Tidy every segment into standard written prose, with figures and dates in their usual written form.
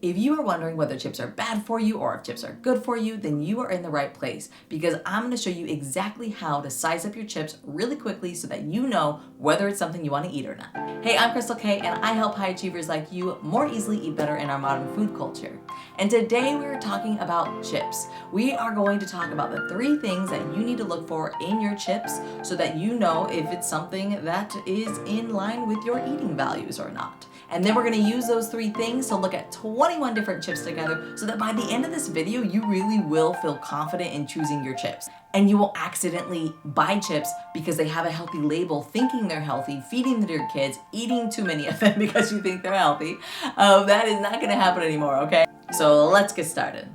If you are wondering whether chips are bad for you or if chips are good for you, then you are in the right place because I'm going to show you exactly how to size up your chips really quickly so that you know whether it's something you want to eat or not. Hey, I'm Crystal K and I help high achievers like you more easily eat better in our modern food culture. And today we're talking about chips. We are going to talk about the 3 things that you need to look for in your chips so that you know if it's something that is in line with your eating values or not. And then we're going to use those 3 things to look at 21 different chips together so that by the end of this video, you really will feel confident in choosing your chips. And you will accidentally buy chips because they have a healthy label, thinking they're healthy, feeding them to your kids, eating too many of them because you think they're healthy. That is not going to happen anymore, okay? So let's get started.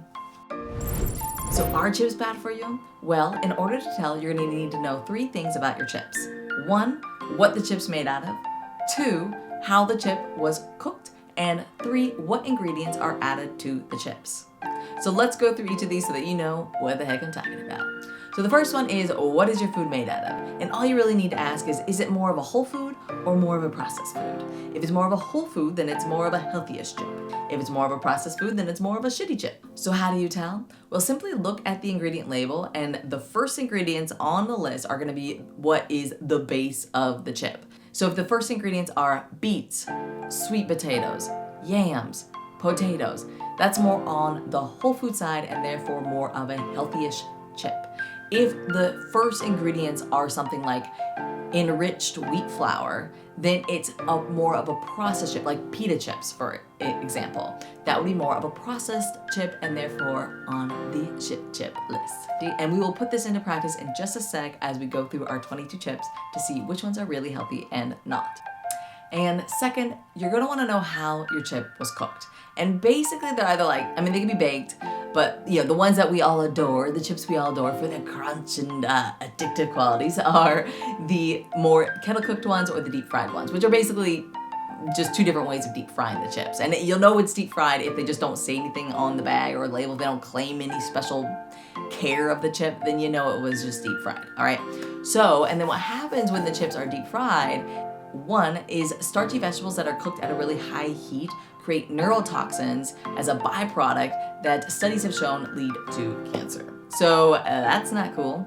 So are chips bad for you? Well, in order to tell, you're going to need to know 3 things about your chips. 1, what the chip's made out of. 2, how the chip was cooked, and 3, what ingredients are added to the chips. So let's go through each of these so that you know what the heck I'm talking about. So the first one is, what is your food made out of? And all you really need to ask is it more of a whole food or more of a processed food? If it's more of a whole food, then it's more of a healthy-ish chip. If it's more of a processed food, then it's more of a shitty chip. So how do you tell? Well, simply look at the ingredient label, and the first ingredients on the list are going to be what is the base of the chip. So if the first ingredients are beets, sweet potatoes, yams, potatoes, that's more on the whole food side and therefore more of a healthy-ish chip. If the first ingredients are something like enriched wheat flour, then it's more of a processed chip, like pita chips, for example. That would be more of a processed chip and therefore on the shit chip list. And we will put this into practice in just a sec as we go through our 22 chips to see which ones are really healthy and not. And second, you're gonna wanna know how your chip was cooked. And basically they're either they can be baked, but the ones that we all adore, the chips we all adore for their crunch and addictive qualities are the more kettle cooked ones or the deep fried ones, which are basically just 2 different ways of deep frying the chips. And you'll know it's deep fried if they just don't say anything on the bag or label, they don't claim any special care of the chip, then you know it was just deep fried, all right? So, and then what happens when the chips are deep fried, 1 is starchy vegetables that are cooked at a really high heat create neurotoxins as a byproduct that studies have shown lead to cancer. So that's not cool.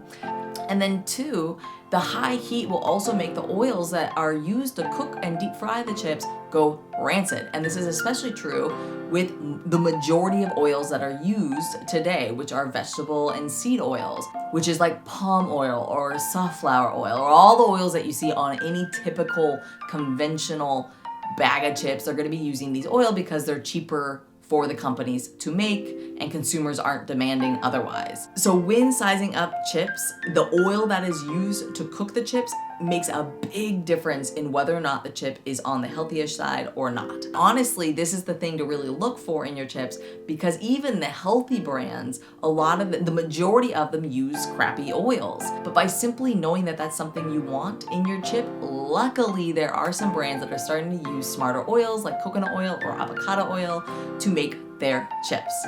And then 2, the high heat will also make the oils that are used to cook and deep fry the chips go rancid. And this is especially true with the majority of oils that are used today, which are vegetable and seed oils, which is like palm oil or safflower oil, or all the oils that you see on any typical conventional bag of chips. They're going to be using these oil because they're cheaper for the companies to make and consumers aren't demanding otherwise. So when sizing up chips, the oil that is used to cook the chips makes a big difference in whether or not the chip is on the healthy-ish side or not. Honestly, this is the thing to really look for in your chips because even the healthy brands, a lot of the majority of them use crappy oils. But by simply knowing that that's something you want in your chip, luckily there are some brands that are starting to use smarter oils like coconut oil or avocado oil to make their chips.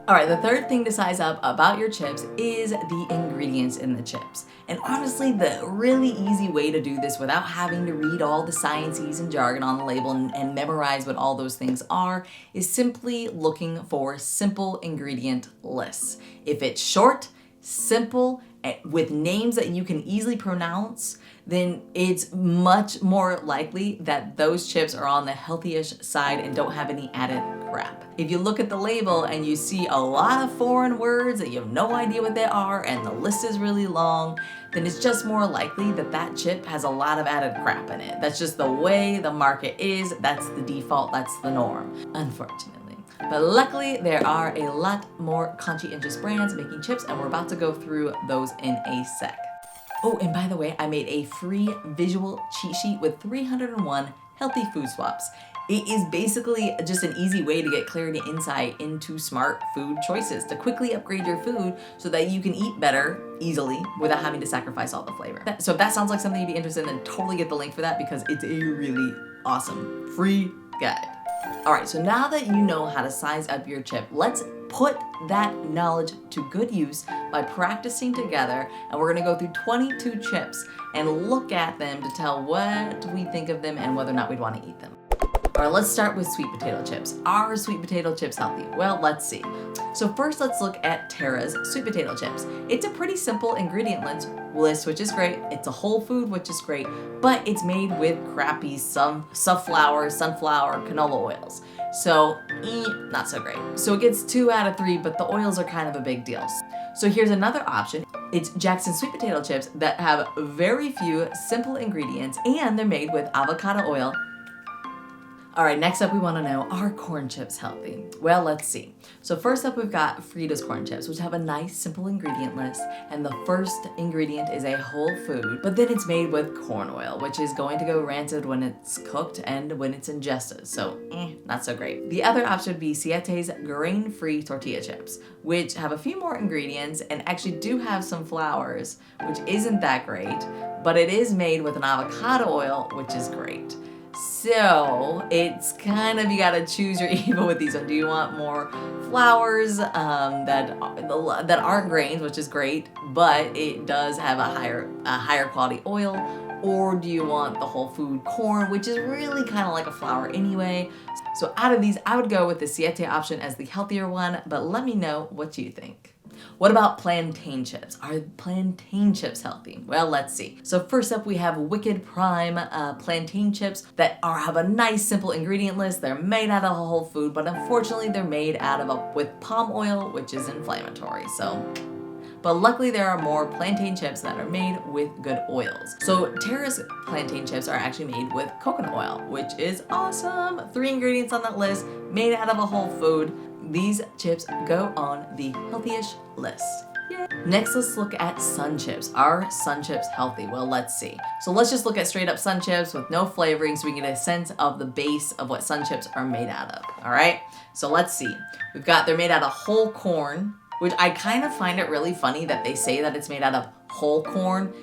All right, the third thing to size up about your chips is the ingredients in the chips. And honestly, the really easy way to do this without having to read all the sciences and jargon on the label and memorize what all those things are is simply looking for simple ingredient lists. If it's short, simple, with names that you can easily pronounce, then it's much more likely that those chips are on the healthy-ish side and don't have any added crap. If you look at the label and you see a lot of foreign words that you have no idea what they are and the list is really long, then it's just more likely that that chip has a lot of added crap in it. That's just the way the market is. That's the default. That's the norm, unfortunately. But luckily, there are a lot more conscientious brands making chips, and we're about to go through those in a sec. Oh, and by the way, I made a free visual cheat sheet with 301 healthy food swaps. It is basically just an easy way to get clarity and insight into smart food choices, to quickly upgrade your food so that you can eat better easily without having to sacrifice all the flavor. So if that sounds like something you'd be interested in, then totally get the link for that because it's a really awesome free guide. All right, so now that you know how to size up your chip, let's put that knowledge to good use by practicing together, and we're gonna go through 22 chips and look at them to tell what we think of them and whether or not we'd wanna eat them. All All right, let's start with sweet potato chips. Are sweet potato chips healthy? Well, let's see. So first, let's look at Terra's sweet potato chips. It's a pretty simple ingredient list, which is great. It's a whole food, which is great, but it's made with crappy sunflower, canola oils. So, not so great. So it gets 2 out of 3, but the oils are kind of a big deal. So here's another option. It's Jackson sweet potato chips that have very few simple ingredients, and they're made with avocado oil. All right, next up we want to know, are corn chips healthy? Well, let's see. So first up we've got Frida's corn chips, which have a nice simple ingredient list, and the first ingredient is a whole food, but then it's made with corn oil, which is going to go rancid when it's cooked and when it's ingested, so not so great. The other option would be Siete's grain-free tortilla chips, which have a few more ingredients and actually do have some flours, which isn't that great, but it is made with an avocado oil, which is great. So it's kind of, you gotta choose your evil with these ones. Do you want more flours that aren't grains, which is great, but it does have a higher quality oil, or do you want the whole food corn, which is really kind of like a flour anyway? So out of these, I would go with the Siete option as the healthier one, but let me know what you think. What about plantain chips? Are plantain chips healthy? Well, let's see. So first up, we have Wicked Prime plantain chips that have a nice simple ingredient list. They're made out of a whole food, but unfortunately they're made with palm oil, which is inflammatory. But luckily there are more plantain chips that are made with good oils. So Terra's plantain chips are actually made with coconut oil, which is awesome. 3 ingredients on that list, made out of a whole food. These chips go on the healthy-ish list. Yay. Next, let's look at Sun Chips. Are Sun Chips healthy? Well, let's see. So let's just look at straight up Sun Chips with no flavoring so we can get a sense of the base of what Sun Chips are made out of, all right? So let's see. They're made out of whole corn, which I kind of find it really funny that they say that it's made out of whole corn.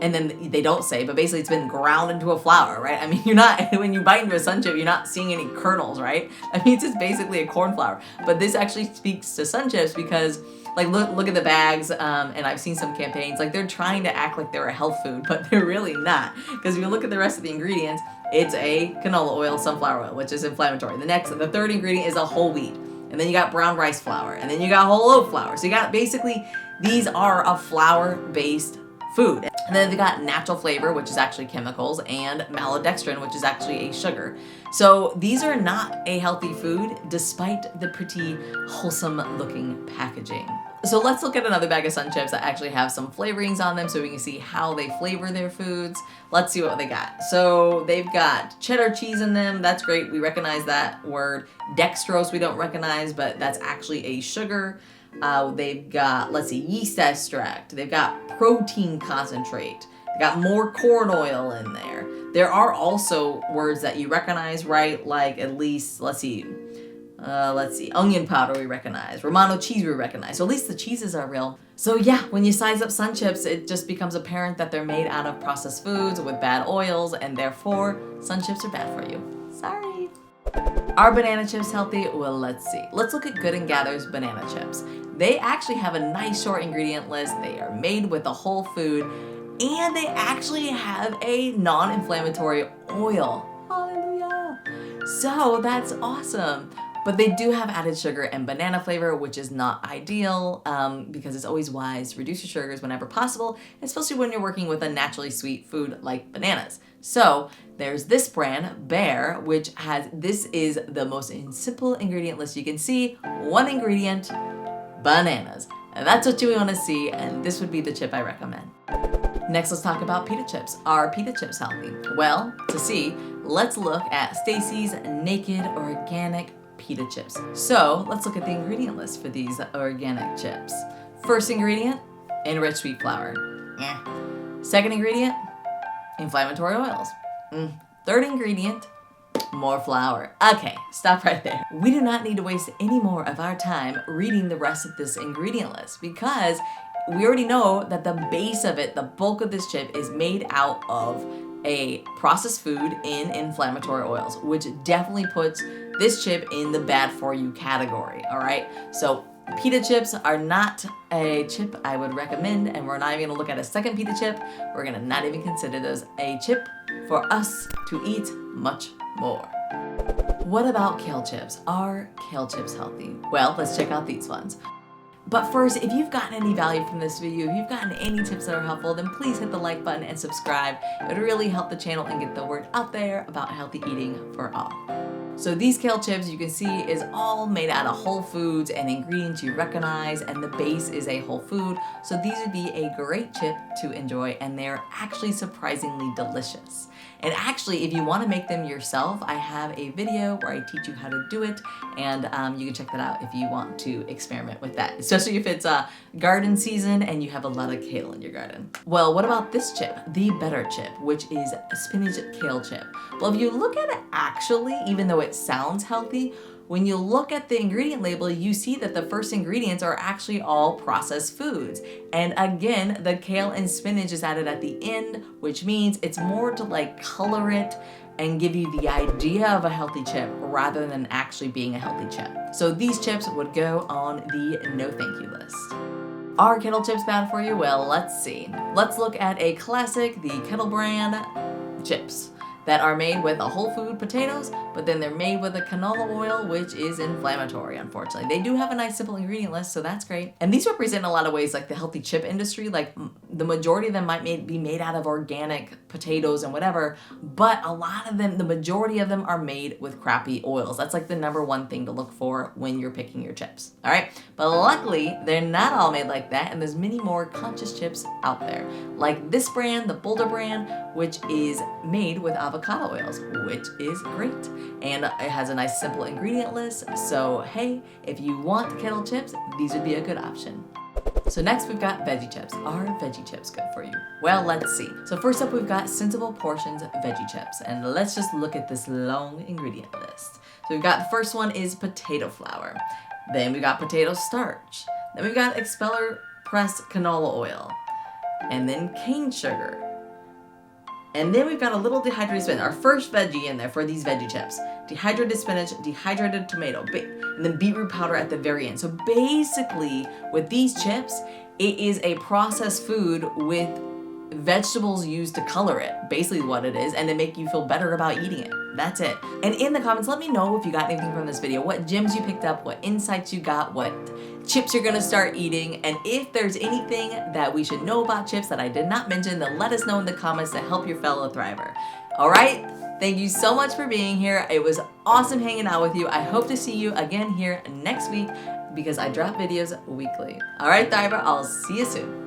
And then they don't say, but basically it's been ground into a flour, right? I mean, when you bite into a Sun Chip, you're not seeing any kernels, right? I mean, it's just basically a corn flour. But this actually speaks to Sun Chips because, like, look at the bags, and I've seen some campaigns, like, they're trying to act like they're a health food, but they're really not. Because if you look at the rest of the ingredients, it's a canola oil, sunflower oil, which is inflammatory. The third ingredient is a whole wheat. And then you got brown rice flour, and then you got whole oat flour. So you got basically, these are a flour-based food. And then they've got natural flavor, which is actually chemicals, and maltodextrin, which is actually a sugar. So these are not a healthy food, despite the pretty wholesome looking packaging. So let's look at another bag of Sun Chips that actually have some flavorings on them so we can see how they flavor their foods. Let's see what they got. So they've got cheddar cheese in them. That's great. We recognize that word. Dextrose we don't recognize, but that's actually a sugar. They've got, let's see, yeast extract. They've got protein concentrate. They've got more corn oil in there. There are also words that you recognize, right? Like at least, let's see, onion powder we recognize. Romano cheese we recognize. So at least the cheeses are real. So yeah, when you size up Sun Chips, it just becomes apparent that they're made out of processed foods with bad oils, and therefore Sun Chips are bad for you. Sorry. Are banana chips healthy? Well, let's see. Let's look at Good and Gather's banana chips. They actually have a nice short ingredient list. They are made with a whole food, and they actually have a non-inflammatory oil. Hallelujah. So that's awesome. But they do have added sugar and banana flavor, which is not ideal because it's always wise to reduce your sugars whenever possible, especially when you're working with a naturally sweet food like bananas. So there's this brand, Bear, which this is the most simple ingredient list you can see. 1 ingredient, bananas. And that's what you want to see, and this would be the chip I recommend. Next, let's talk about pita chips. Are pita chips healthy? Well, to see, let's look at Stacy's Naked Organic Pita chips. So let's look at the ingredient list for these organic chips. First ingredient, enriched wheat flour. Second ingredient, inflammatory oils. Third ingredient, more flour. Okay, stop right there. We do not need to waste any more of our time reading the rest of this ingredient list because we already know that the base of it, the bulk of this chip, is made out of a processed food in inflammatory oils, which definitely puts this chip in the bad for you category, all right? So pita chips are not a chip I would recommend, and we're not even gonna look at a second pita chip. We're gonna not even consider those a chip for us to eat much more. What about kale chips? Are kale chips healthy? Well, let's check out these ones. But first, if you've gotten any value from this video, if you've gotten any tips that are helpful, then please hit the like button and subscribe. It would really help the channel and get the word out there about healthy eating for all. So these kale chips you can see is all made out of whole foods and ingredients you recognize, and the base is a whole food. So these would be a great chip to enjoy, and they're actually surprisingly delicious. And actually, if you want to make them yourself, I have a video where I teach you how to do it, and you can check that out if you want to experiment with that, especially if it's garden season and you have a lot of kale in your garden. Well, what about this chip, the better chip, which is a spinach kale chip? Well, if you look at it actually, even though it sounds healthy, when you look at the ingredient label, you see that the first ingredients are actually all processed foods. And again, the kale and spinach is added at the end, which means it's more to like color it and give you the idea of a healthy chip rather than actually being a healthy chip. So these chips would go on the no thank you list. Are kettle chips bad for you? Well, let's see. Let's look at a classic, the Kettle brand chips that are made with a whole food potatoes, but then they're made with a canola oil, which is inflammatory, unfortunately. They do have a nice simple ingredient list, so that's great. And these represent in a lot of ways like the healthy chip industry. Like the majority of them might be made out of organic potatoes and whatever, but a lot of them, the majority of them are made with crappy oils. That's like the #1 thing to look for when you're picking your chips, all right? But luckily, they're not all made like that, and there's many more conscious chips out there. Like this brand, the Boulder brand, which is made with avocado oils, which is great. And it has a nice simple ingredient list. So hey, if you want kettle chips, these would be a good option. So next we've got veggie chips. Are veggie chips good for you? Well, let's see. So first up we've got Sensible Portions veggie chips. And let's just look at this long ingredient list. So we've got the first one is potato flour. Then we got potato starch. Then we've got expeller pressed canola oil. And then cane sugar. And then we've got a little dehydrated spinach, our first veggie in there for these veggie chips. Dehydrated spinach, dehydrated tomato, and then beetroot powder at the very end. So basically, with these chips, it is a processed food with vegetables used to color it, basically what it is, and to make you feel better about eating it. That's it. And in the comments, let me know if you got anything from this video, what gems you picked up, what insights you got, what chips you're gonna start eating, and if there's anything that we should know about chips that I did not mention, then let us know in the comments to help your fellow thriver. All right? Thank you so much for being here. It was awesome hanging out with you. I hope to see you again here next week because I drop videos weekly. All right, Thriver, I'll see you soon.